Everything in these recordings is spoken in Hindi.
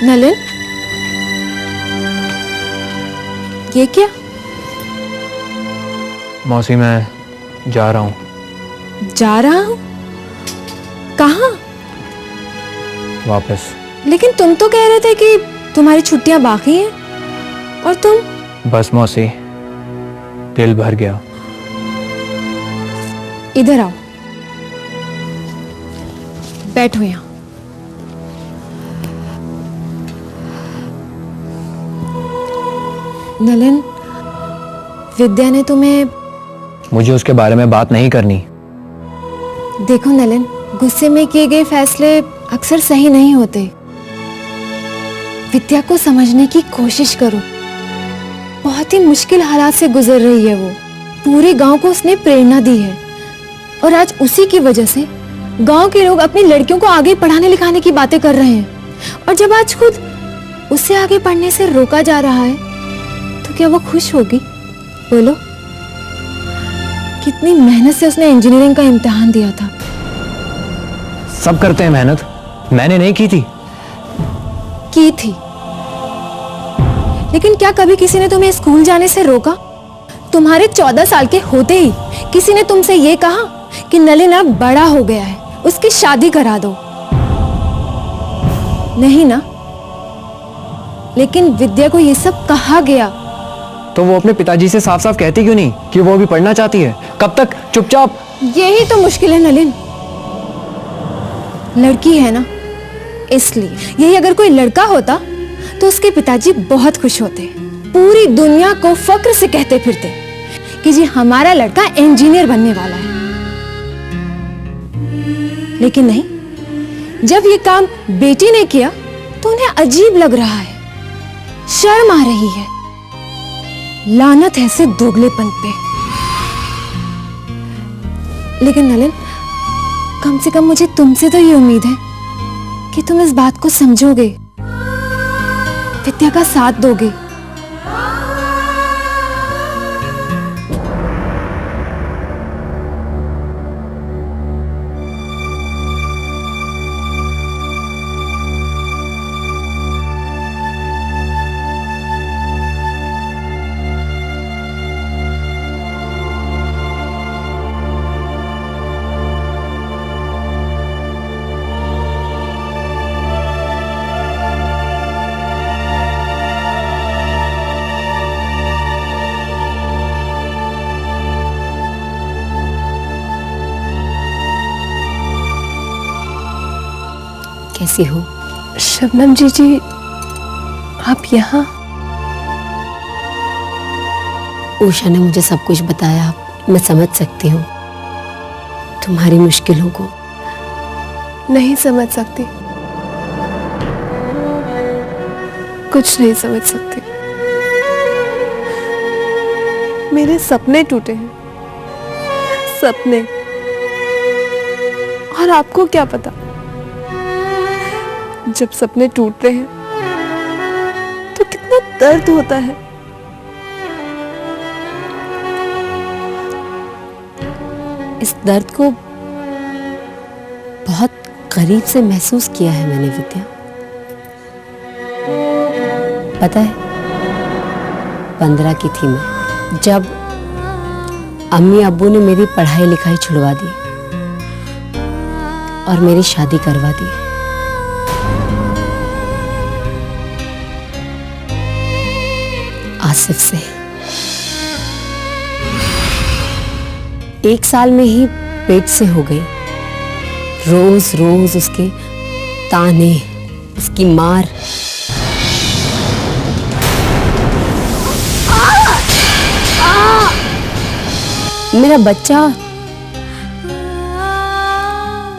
नलिन, ये क्या? मौसी मैं जा रहा हूँ। जा रहा हूँ? कहाँ? वापस। लेकिन तुम तो कह रहे थे कि तुम्हारी छुट्टियां बाकी हैं और तुम। बस मौसी, दिल भर गया। इधर आओ, बैठो यहाँ। नलिन, विद्या ने तुम्हें। मुझे उसके बारे में बात नहीं करनी। देखो नलिन, गुस्से में किए गए फैसले अक्सर सही नहीं होते। विद्या को समझने की कोशिश करो। बहुत ही मुश्किल हालात से गुजर रही है वो। पूरे गांव को उसने प्रेरणा दी है और आज उसी की वजह से गांव के लोग अपनी लड़कियों को आगे पढ़ाने लिखाने की बातें कर रहे हैं। और जब आज खुद उसे आगे पढ़ने से रोका जा रहा है तो क्या वो खुश होगी? बोलो। कितनी मेहनत से उसने इंजीनियरिंग का इम्तिहान दिया था। सब करते हैं मेहनत, मैंने नहीं की थी। की थी, लेकिन क्या कभी किसी ने तुम्हें स्कूल जाने से रोका? तुम्हारे 14 साल के होते ही किसी ने तुमसे यह कहा कि नलिन अब बड़ा हो गया है, उसकी शादी करा दो? नहीं ना। लेकिन विद्या को यह सब कहा गया। तो वो अपने पिताजी से साफ साफ कहती क्यों नहीं कि वो भी पढ़ना चाहती है? कब तक चुपचाप? यही तो मुश्किल है नलिन। लड़की है ना, इसलिए। यही अगर कोई लड़का होता तो उसके पिताजी बहुत खुश होते, पूरी दुनिया को फक्र से कहते फिरते कि जी हमारा लड़का इंजीनियर बनने वाला है। लेकिन नहीं, जब ये काम बेटी ने किया तो उन्हें अजीब लग रहा है, शर्म आ रही है। लानत है ऐसे दोगलेपन पे। लेकिन नलिन, कम से कम मुझे तुमसे तो ये उम्मीद है कि तुम इस बात को समझोगे, विद्या का साथ दोगे। कैसी हो? शबनम जी, आप यहाँ? उषा ने मुझे सब कुछ बताया। मैं समझ सकती हूँ तुम्हारी मुश्किलों को। नहीं समझ सकती, कुछ नहीं समझ सकती। मेरे सपने टूटे हैं, सपने। और आपको क्या पता, जब सपने टूटते हैं तो कितना दर्द होता है। इस दर्द को बहुत करीब से महसूस किया है मैंने विद्या। पता है, 15 की थी मैं जब अम्मी अब्बू ने मेरी पढ़ाई लिखाई छुड़वा दी और मेरी शादी करवा दी। आसिफ से। 1 साल में ही पेट से हो गई। रोज रोज उसके ताने, उसकी मार। मेरा बच्चा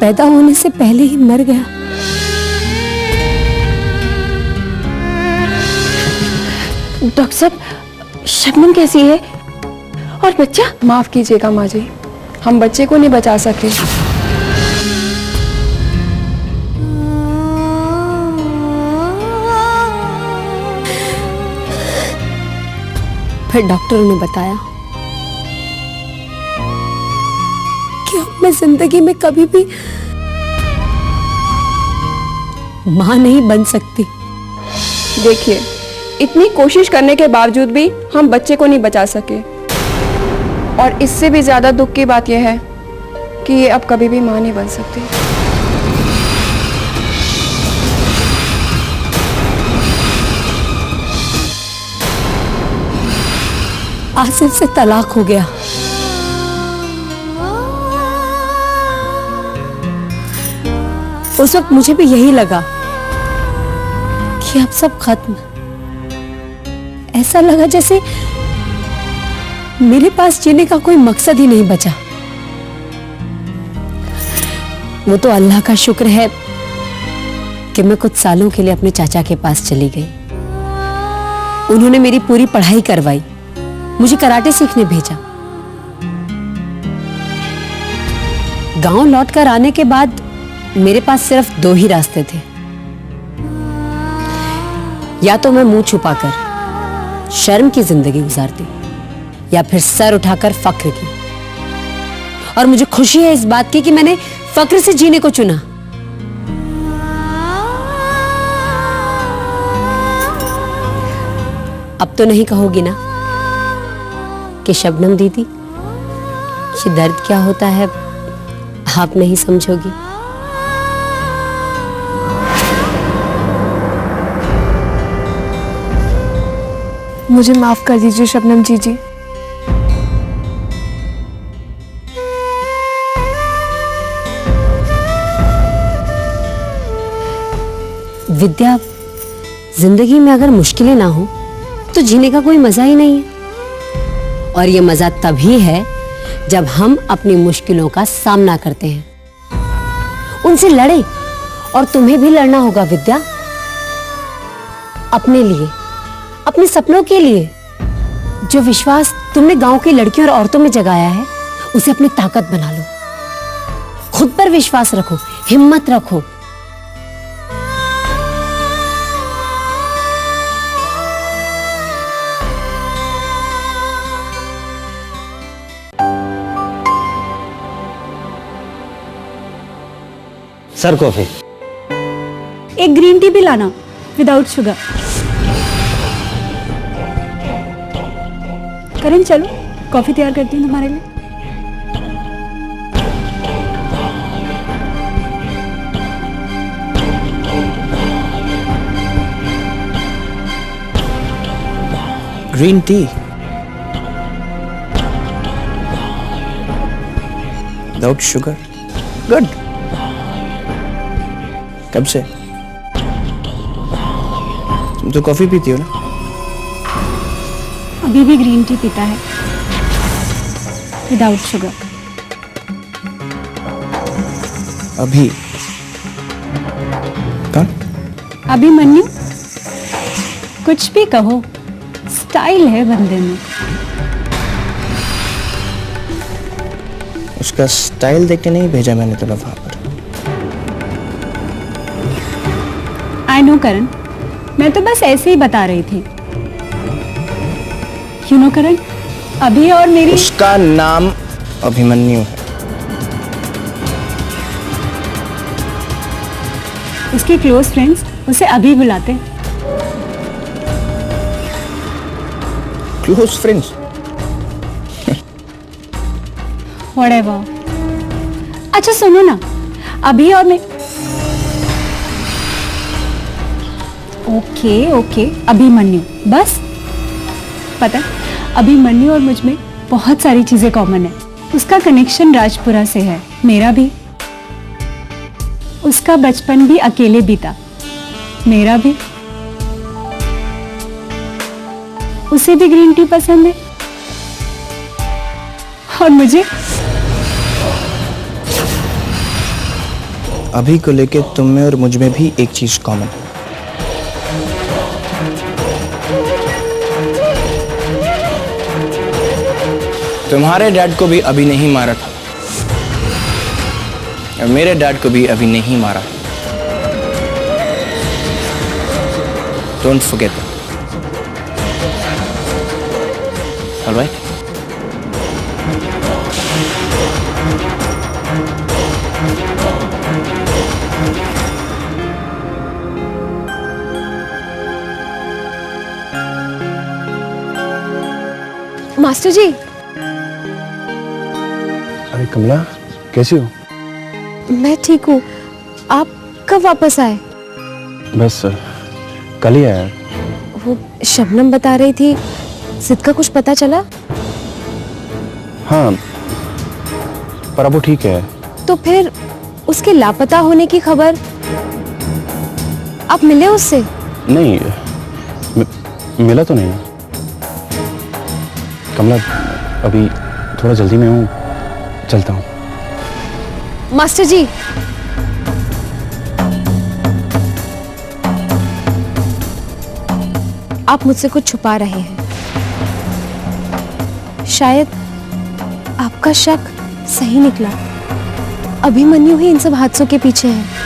पैदा होने से पहले ही मर गया। डॉक्टर साहब, शबनम कैसी है? और बच्चा? माफ कीजिएगा माँ जी, हम बच्चे को नहीं बचा सके। फिर डॉक्टरों ने बताया कि अब मैं जिंदगी में कभी भी मां नहीं बन सकती। देखिए, इतनी कोशिश करने के बावजूद भी हम बच्चे को नहीं बचा सके। और इससे भी ज्यादा दुख की बात यह है कि ये अब कभी भी मां नहीं बन सकती। आसिफ से तलाक हो गया। उस वक्त मुझे भी यही लगा कि अब सब खत्म। ऐसा लगा जैसे मेरे पास जीने का कोई मकसद ही नहीं बचा। वो तो अल्लाह का शुक्र है कि मैं कुछ सालों के लिए अपने चाचा के पास चली गई। उन्होंने मेरी पूरी पढ़ाई करवाई, मुझे कराटे सीखने भेजा। गांव लौटकर आने के बाद मेरे पास सिर्फ 2 ही रास्ते थे। या तो मैं मुंह छुपाकर शर्म की जिंदगी गुजारती, या फिर सर उठाकर फक्र की। और मुझे खुशी है इस बात की कि मैंने फक्र से जीने को चुना। अब तो नहीं कहोगी ना कि शबनम दीदी, ये दर्द क्या होता है आप नहीं समझोगी। मुझे माफ कर दीजिए शबनम जी। विद्या, जिंदगी में अगर मुश्किलें ना हो तो जीने का कोई मजा ही नहीं है। और ये मजा तभी है जब हम अपनी मुश्किलों का सामना करते हैं, उनसे लड़े। और तुम्हें भी लड़ना होगा विद्या, अपने लिए, अपने सपनों के लिए। जो विश्वास तुमने गांव की लड़कियों और औरतों में जगाया है, उसे अपनी ताकत बना लो। खुद पर विश्वास रखो, हिम्मत रखो। Sir coffee. एक ग्रीन टी भी लाना विदाउट शुगर। करण चलो, कॉफी तैयार करती हूँ तुम्हारे लिए। Green tea without sugar, good. कब से? तुम तो कॉफी पीती हो ना? अभी भी ग्रीन टी पीता है विदाउट शुगर। अभी? कौन? अभिमन्यु, कुछ भी कहो, स्टाइल है बंदे में। उसका स्टाइल देख के नहीं भेजा मैंने तुम्हें वहां पर। आई नो करण, मैं तो बस ऐसे ही बता रही थी। यू नो करण, अभी और मेरी। उसका नाम अभिमन्यु है। उसके क्लोज फ्रेंड्स उसे अभी बुलाते। Close friends? व्हाटएवर। अच्छा सुनो ना, अभी और मैं। ओके, अभिमन्यु बस। पता है, अभिमन्यु और मुझ में बहुत सारी चीजें कॉमन है। उसका कनेक्शन राजपुरा से है, मेरा भी। उसका बचपन भी अकेले बीता, मेरा भी। उसे भी ग्रीन टी पसंद है और मुझे। अभी को लेके तुम में और मुझ में भी एक चीज कॉमन है। तुम्हारे डैड को भी अभी नहीं मारा था और मेरे डैड को भी अभी नहीं मारा। Don't forget that, alright? Master ji, अरे कमला, कैसी हो? मैं ठीक हूँ। आप कब वापस आए? बस कल ही आया। वो शबनम बता रही थी, सिद्ध का कुछ पता चला? हाँ, पर अब वो ठीक है। तो फिर उसके लापता होने की खबर? आप मिले उससे? नहीं, मिला तो नहीं। कमला, अभी थोड़ा जल्दी में हूँ, चलता हूँ। मास्टर जी, आप मुझसे कुछ छुपा रहे हैं। शायद आपका शक सही निकला। अभिमन्यु ही इन सब हादसों के पीछे है।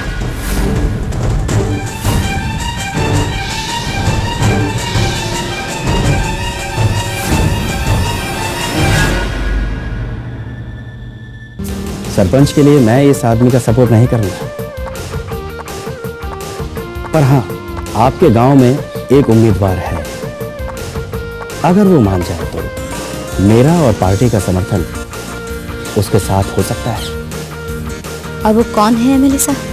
सरपंच के लिए मैं इस आदमी का सपोर्ट नहीं करूंगा, पर हाँ, आपके गांव में एक उम्मीदवार है। अगर वो मान जाए तो मेरा और पार्टी का समर्थन उसके साथ हो सकता है। और वो कौन है एमएलए साहब?